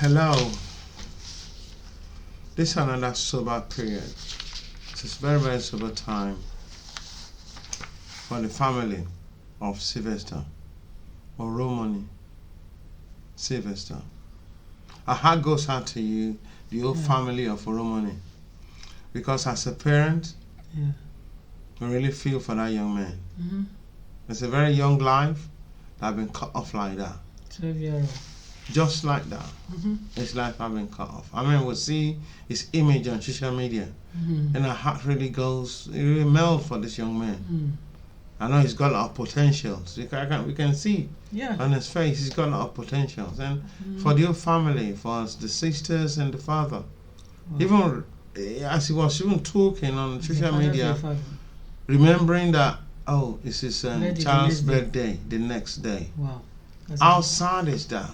Hello. This is another sober period. It's a very, very sober time for the family of Sylvester Oromoni. Sylvester. Our heart goes out to you, the whole family of Oromoni, because as a parent, we really feel for that young man. It's a very young life that has been cut off like that. 12 years. Just like that. His life has been cut off. I mean, we see his image on social media, and our heart really goes, it really melts for this young man. I know he's got a lot of potentials. We can see on his face, he's got a lot of potentials. And for the whole family, for us, the sisters and the father, even as he was even talking on social media, remembering that, oh, it's his child's birthday the next day. Wow. How sad is that?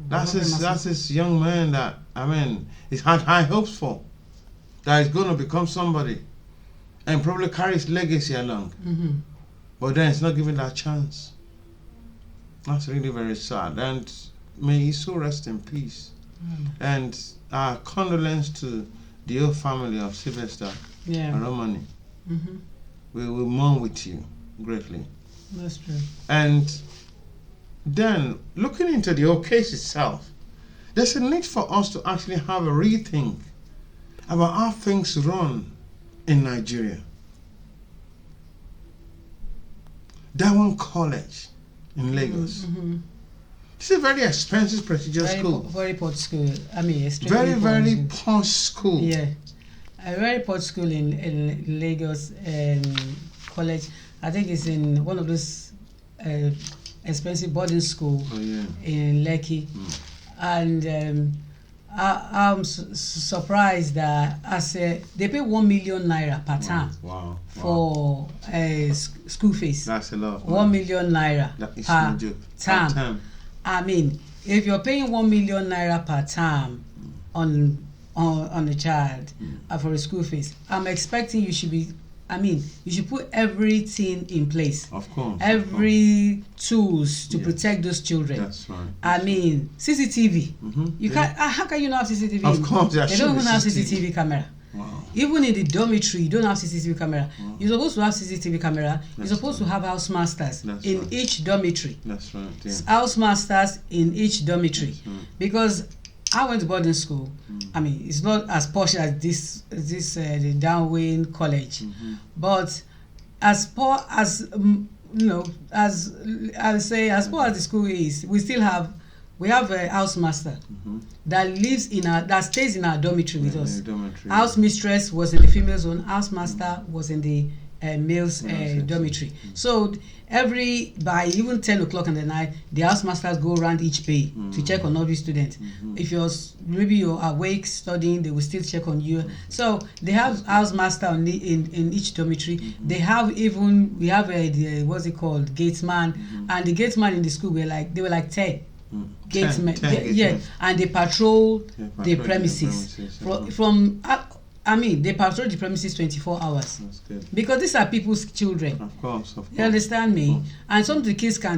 That's his young man that, I mean, he's had high hopes for. That he's going to become somebody and probably carry his legacy along. But then it's not given that chance. That's really very sad. And may he so rest in peace. And our condolence to the whole family of Sylvester Oromoni. We will mourn with you greatly. That's true. And then, looking into the whole case itself, there's a need for us to actually have a rethink about how things run in Nigeria. Dowen College in Lagos. It's a very expensive, prestigious school. Very posh school. I mean, extremely very posh school. Yeah, a very posh school in Lagos college. I think it's in one of those expensive boarding school in Lekki, and I'm surprised that they pay 1 million naira per term for school fees. That's a lot. 1 million naira per term. I mean, if you're paying 1 million naira per term on a child for a school fees, I'm expecting you should be. I mean, you should put everything in place. Of course. Every tools to protect those children. That's right. I mean, CCTV. You can't. How can you not have CCTV? Of course, they don't even have CCTV camera. Wow. Even in the dormitory, you don't have CCTV camera. You're supposed to have CCTV camera. You're supposed to have house masters in each dormitory. That's right. Yeah. House masters in each dormitory, because I went to boarding school. I mean, it's not as posh as the Dowen College, but as poor as as I'll say, as poor as the school is, we have a house master that lives that stays in our dormitory with us. House mistress was in the female zone. House master was in the male's dormitory. So by even 10 o'clock in the night, the house masters go around each bay to check on every student. If maybe you're awake studying, they will still check on you. So they have house master in each dormitory. We have what's it called, gatesman, and the gatesman in the school were like 10. Gatesmen, and they patrol the premises they patrol the premises 24 hours. That's good. Because these are people's children. Of course. You understand me? And some of the kids can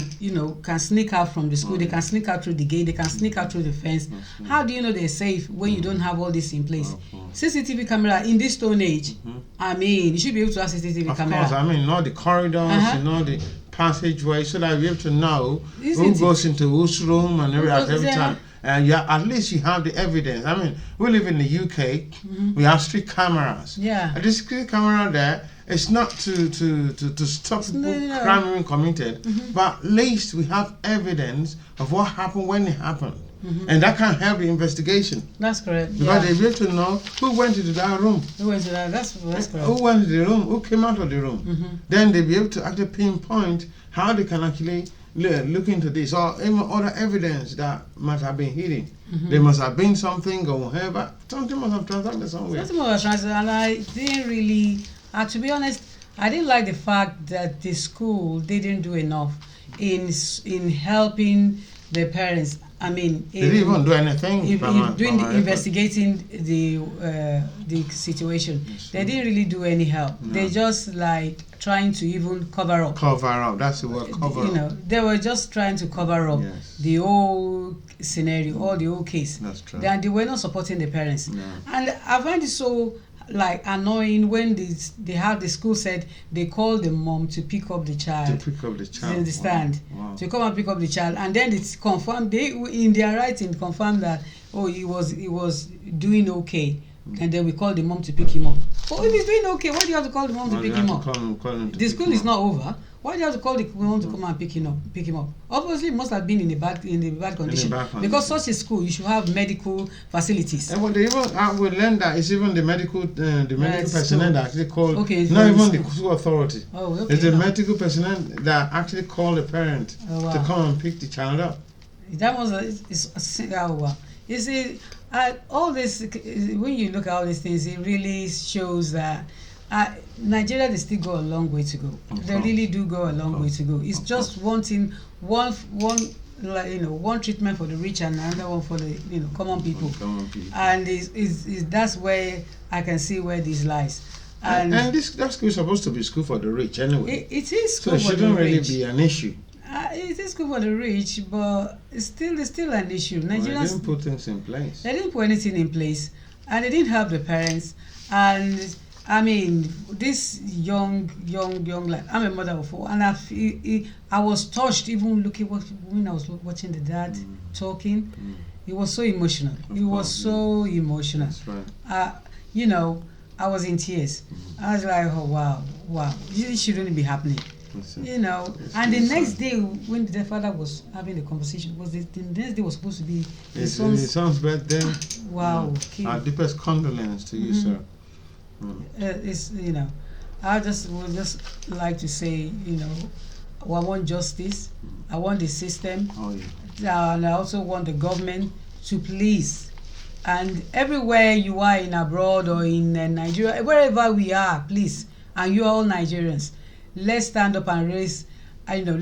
sneak out from the school. They can sneak out through the gate. They can sneak out through the fence. How do you know they're safe when you don't have all this in place? CCTV camera in this stone age. I mean, you should be able to have CCTV camera. Of course. I mean, not the corridors, the passageway, so that you're able to know who goes into whose room and every time. And at least you have the evidence. I mean, we live in the UK. We have street cameras. And this street camera there, it's not to stop crime being committed, but at least we have evidence of what happened when it happened. And that can help the investigation. That's correct. Because they'll be able to know who went into that room. Who went to that? That's correct. Who went to the room? Who came out of the room? Then they'll be able to actually pinpoint how they can actually look into this, or even other evidence that might have been hidden. There must have been something or whatever. Something must have transacted somewhere. Something must have transacted, and I didn't really, to be honest, I didn't like the fact that the school didn't do enough in helping the parents. I mean, they didn't even do anything. Doing the investigating the situation, yes, they didn't really do any help. No. They just like trying to even cover up. Cover up. That's the word. Cover up. You know, they were just trying to cover up, yes, the whole scenario, or the whole case. That's true. They were not supporting the parents, no. And I find it so like annoying when the school said they called the mom to pick up the child. To pick up the child. You understand? Wow. To come and pick up the child, and then it's confirmed. They in their writing confirmed that he was doing okay, and then we called the mom to pick him up. But if he's doing okay, why do you have to call the mom to pick him up? Call him the school is not over. Why do you have to call the mom to come and pick him up? Obviously, it must have been in a bad condition. Because such a school, you should have medical facilities. And they even we learned that it's even the medical personnel that actually call. Okay, not even the school authority. Oh, okay. It's the medical personnel that actually call the parent to come and pick the child up. That was you see, all this. When you look at all these things, it really shows that. Nigeria, they still go a long way to go. They really do go a long way to go. It's just wanting one treatment for the rich and another one for the common people. And that's where I can see where this lies. And that school is supposed to be school for the rich anyway. It is school so for the rich. So it shouldn't really be an issue. It is good for the rich, but it's still an issue. Nigerians, they didn't put things in place. They didn't put anything in place, and they didn't help the parents. And I mean, this young lad, I'm a mother of 4, and I was touched even looking when I was watching the dad talking. It was so emotional. So emotional. That's right. I was in tears. I was like, oh wow, this shouldn't be happening. And the next day when the father was having the conversation, the next day was supposed to be his son's birthday. Wow. Our deepest condolence to you, sir. It's I would just like to say, I want justice. I want the system. Oh, yeah. And I also want the government to please. And everywhere you are in abroad or in Nigeria, wherever we are, please, and you are all Nigerians, let's stand up and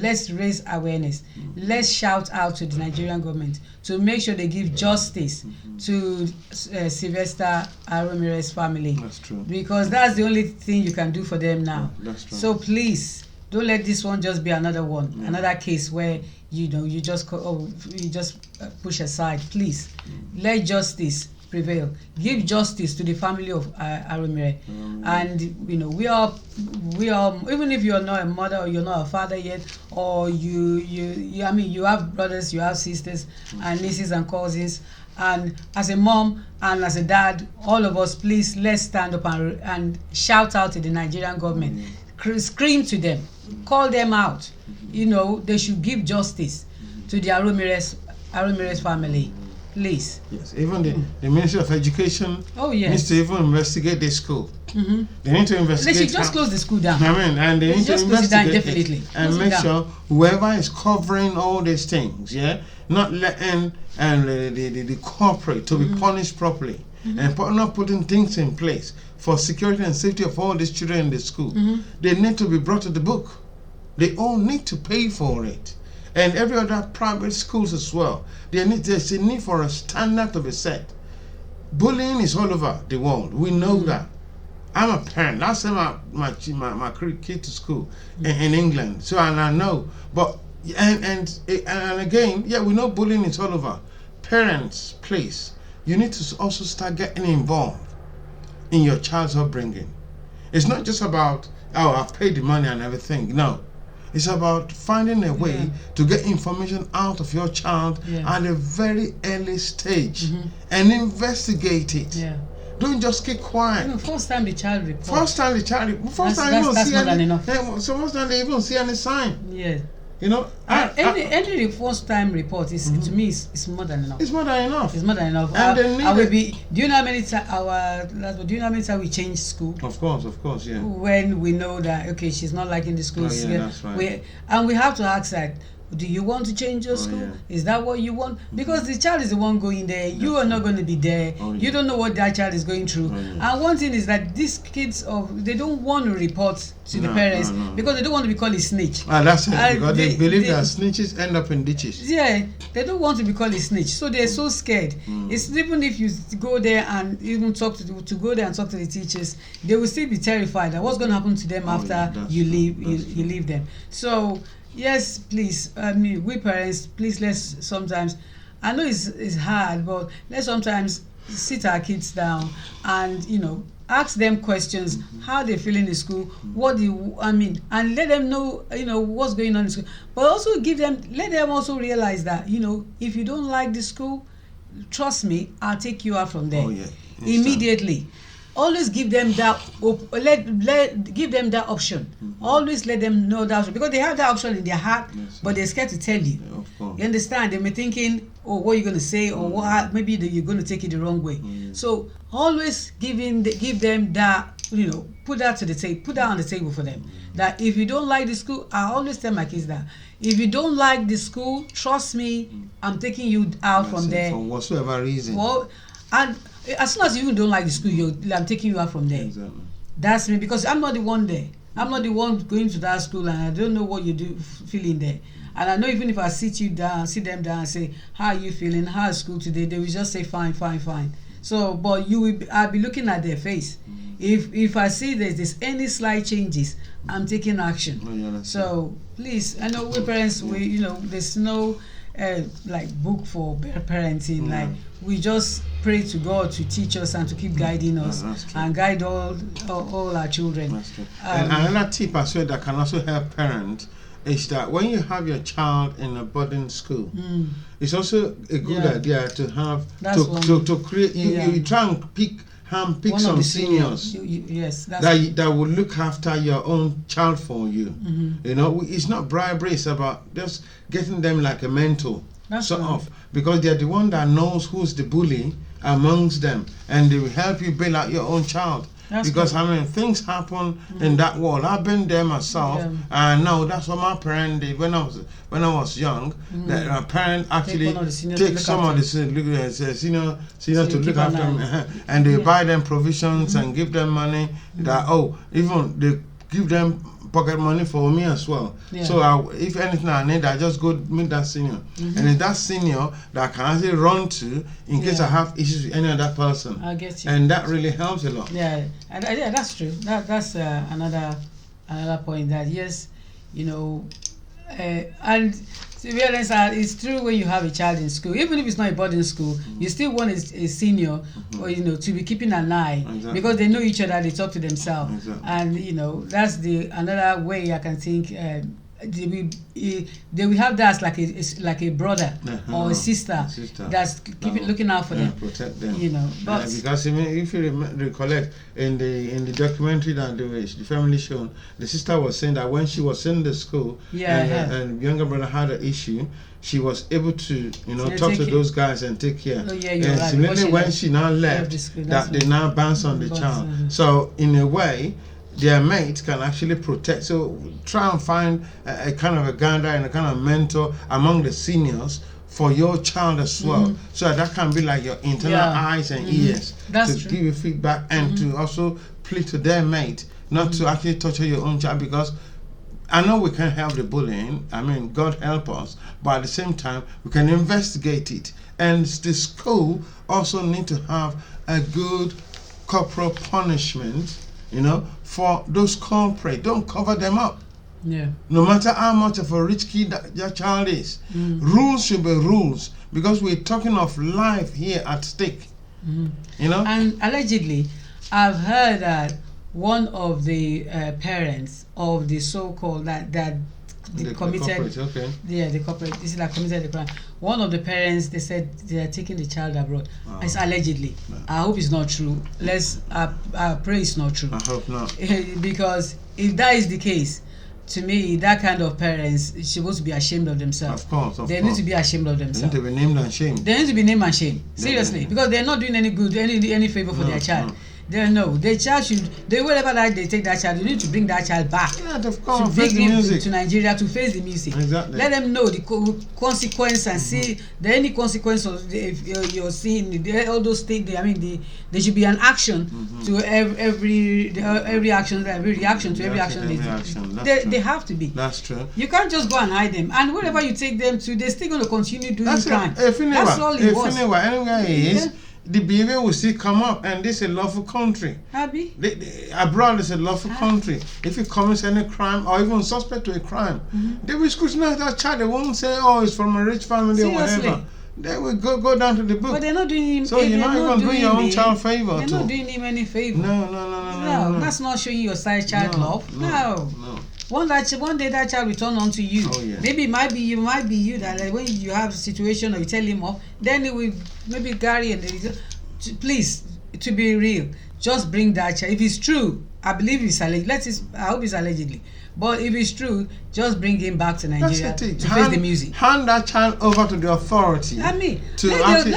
let's raise awareness. Let's shout out to the Nigerian government to make sure they give justice to Sylvester Oromo's family. That's true. Because that's the only thing you can do for them now. That's true. So please, don't let this one just be another one, another case where you just push aside. Please, let justice prevail. Give justice to the family of Oromo. And we are even if you are not a mother or you're not a father yet, or you have brothers, you have sisters and nieces and cousins, and as a mom and as a dad, all of us, please, let's stand up and shout out to the Nigerian government. Scream to them, call them out. They should give justice to the Oromo's family. Please. Yes, even the Ministry of Education needs to even investigate this school. They need to investigate. They should just close the school down. And they need to investigate definitely. And make sure whoever is covering all these things, not letting the corporate to be punished properly, and not putting things in place for security and safety of all these children in the school. They need to be brought to the book. They all need to pay for it. And every other private schools as well. There's a need for a standard to be set. Bullying is all over the world. We know that. I'm a parent. Last time my kid to school in England, so and I know. But and again, we know bullying is all over. Parents, please, you need to also start getting involved in your child's upbringing. It's not just about I've paid the money and everything. No. It's about finding a way to get information out of your child at a very early stage and investigate it. Don't just keep quiet. First time the child reports. Most time they even see any sign. Yeah. Any first time report is to me is more than enough. It's more than enough. It's more than enough. Do you know how many times we change school? Of course, yeah. When we know that she's not liking the school. That's right. We have to ask that Do you want to change your school? Is that what you want? Because the child is the one going there. You are not going to be there. You don't know what that child is going through. And one thing is that these kids, they don't want to report to the parents because they don't want to be called a snitch. That's it. Because they believe that snitches end up in ditches. Yeah, they don't want to be called a snitch, so they're so scared. It's even if you go there and even talk to go there and talk to the teachers, they will still be terrified that what's going to happen to them after you leave. You leave them. So yes, please, we parents, please, let's sometimes, I know it's hard, but let's sometimes sit our kids down and ask them questions, how they feel in the school, and let them know what's going on in school, but also let them also realize that if you don't like the school, trust me, I'll take you out from there immediately. Always give them that give them that option. Always let them know that option, because they have that option in their heart, but they're scared to tell you. You understand? They may thinking, oh, what are you going to say, or what, maybe you're going to take it the wrong way. So always give them that, put that to the table, put that on the table for them. That if you don't like the school, I always tell my kids that if you don't like the school, trust me, I'm taking you out from there for whatsoever reason. And as soon as you don't like the school, I'm taking you out from there. Exactly. That's me, because I'm not the one there. I'm not the one going to that school, and I don't know what you do feeling there. And I know even if I sit them down and say, how are you feeling? How is school today? They will just say fine, fine, fine. So, but I'll be looking at their face. If I see there's any slight changes, I'm taking action. So please, I know we parents, there's no book for parenting. Like, we just pray to God to teach us and to keep guiding us and guide all our children. And another tip as well that can also help parents is that when you have your child in a boarding school, it's also a good idea to have to create. You try and pick some seniors that will look after your own child for you. It's not bribery, it's about just getting them like a mentor. Because they're the one that knows who's the bully amongst them, and they will help you bail out your own child. Things happen in that world. I've been there myself, and now that's what my parent did when I was young. That my parent actually take some of the senior to look after them, and they buy them provisions and give them money. That even they give them pocket money for me as well. So if anything I need, I just go meet that senior, and it's that senior that I can actually run to in case I have issues with any other person. I get you. And that really helps a lot. And that's true. That's another point, that yes, and to be honest, it's true when you have a child in school, even if it's not a boarding school, you still want a senior or to be keeping an eye, because they know each other, they talk to themselves, and that's another way I can think. They will have that as like a brother or a sister that's looking out for them, protect them. But because if you recollect in the documentary that the family shown, the sister was saying that when she was in the school and younger brother had an issue, she was able to talk to those guys and take care. And similarly, when she now left, that they now bounce on the child. So in a way, their mates can actually protect. So try and find a kind of a guide and a kind of mentor among the seniors for your child as well, so that can be like your internal eyes and ears to give you feedback and to also plead to their mate not to actually torture your own child, because I know we can't help the bullying, God help us, but at the same time we can investigate it, and the school also need to have a good corporal punishment for those culprits. Don't cover them up. No matter how much of a rich kid that your child is, rules should be rules, because we're talking of life here at stake. And allegedly, I've heard that one of the parents of the so-called that the committed, the corporate, this is like committed the crime. One of the parents, they said they are taking the child abroad. It's allegedly. I hope it's not true. I pray it's not true. I hope not. Because if that is the case, to me, that kind of parents is supposed to be ashamed of themselves. Of course. They need to be ashamed of themselves. They need to be named and shamed. They need to be named and shamed. Seriously, because they're not doing any good, any favor for their child. They know the child should. Wherever that they take that child, you need to bring that child back. Yeah, of course. To bring him to Nigeria to face the music. Exactly. Let them know the consequence and see any consequence of if you're seeing all those things. There should be an action to every action, every reaction to every action. They have to be. That's true. You can't just go and hide them. And wherever you take them to, they're still going to continue doing crime. That's all it was. Anywhere he is, the behavior will still come up, and this is a lawful country. Abby? Abroad is a lawful country. If he commits any crime or even suspect to a crime, they will scrutinize that child. They won't say, "Oh, it's from a rich family." Seriously? Or whatever. They will go down to the book. But they're not doing him. So you're not even doing your own child favor. They're not doing him any favor. No. That's not showing your child love. No. One day that child will turn on to you. Oh, yeah. Maybe it might be you that when you have a situation or you tell him off, then it will maybe carry and please, to be real, just bring that child. If it's true, I believe it's alleged. I hope it's allegedly. But if it's true, just bring him back to Nigeria to face the music. Hand that child over to the authority. Let the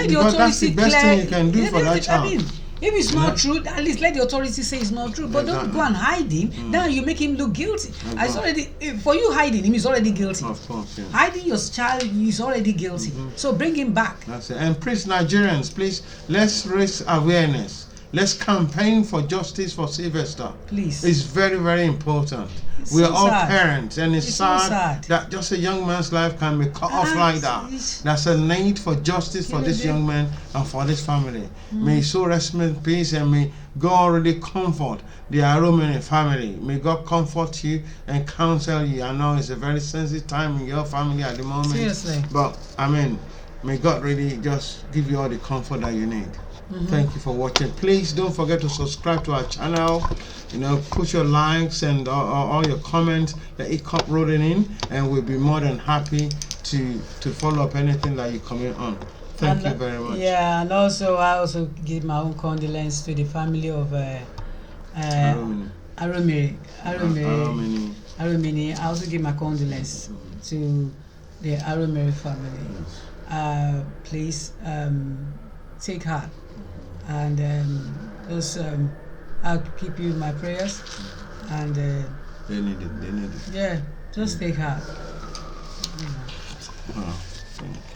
because that's the best thing you can do for that child. If it's not true, at least let the authority say it's not true. But don't go and hide him. Now you make him look guilty. It's already, for you hiding him, he's already guilty. Of course, yeah. Hiding your child, he's already guilty. So bring him back. That's it. And please, Nigerians, please, let's raise awareness. Let's campaign for justice for Sylvester. Please. It's very, very important. We are all parents, and it's sad that just a young man's life can be cut off like that. There's a need for justice for this young man and for this family. May his soul rest in peace, and may God really comfort the Oromoni family. May God comfort you and counsel you. I know it's a very sensitive time in your family at the moment. Seriously. But, may God really just give you all the comfort that you need. Thank you for watching. Please don't forget to subscribe to our channel. Put your likes and all your comments. Let it come rolling in, and we'll be more than happy to follow up anything that you comment on. Thank you very much. Yeah, and also I also give my own condolence to the family of Oromoni. I also give my condolence to the Oromoni family. Please take heart, and I'll keep you in my prayers, and they need it. Yeah, just take heart. Thank you.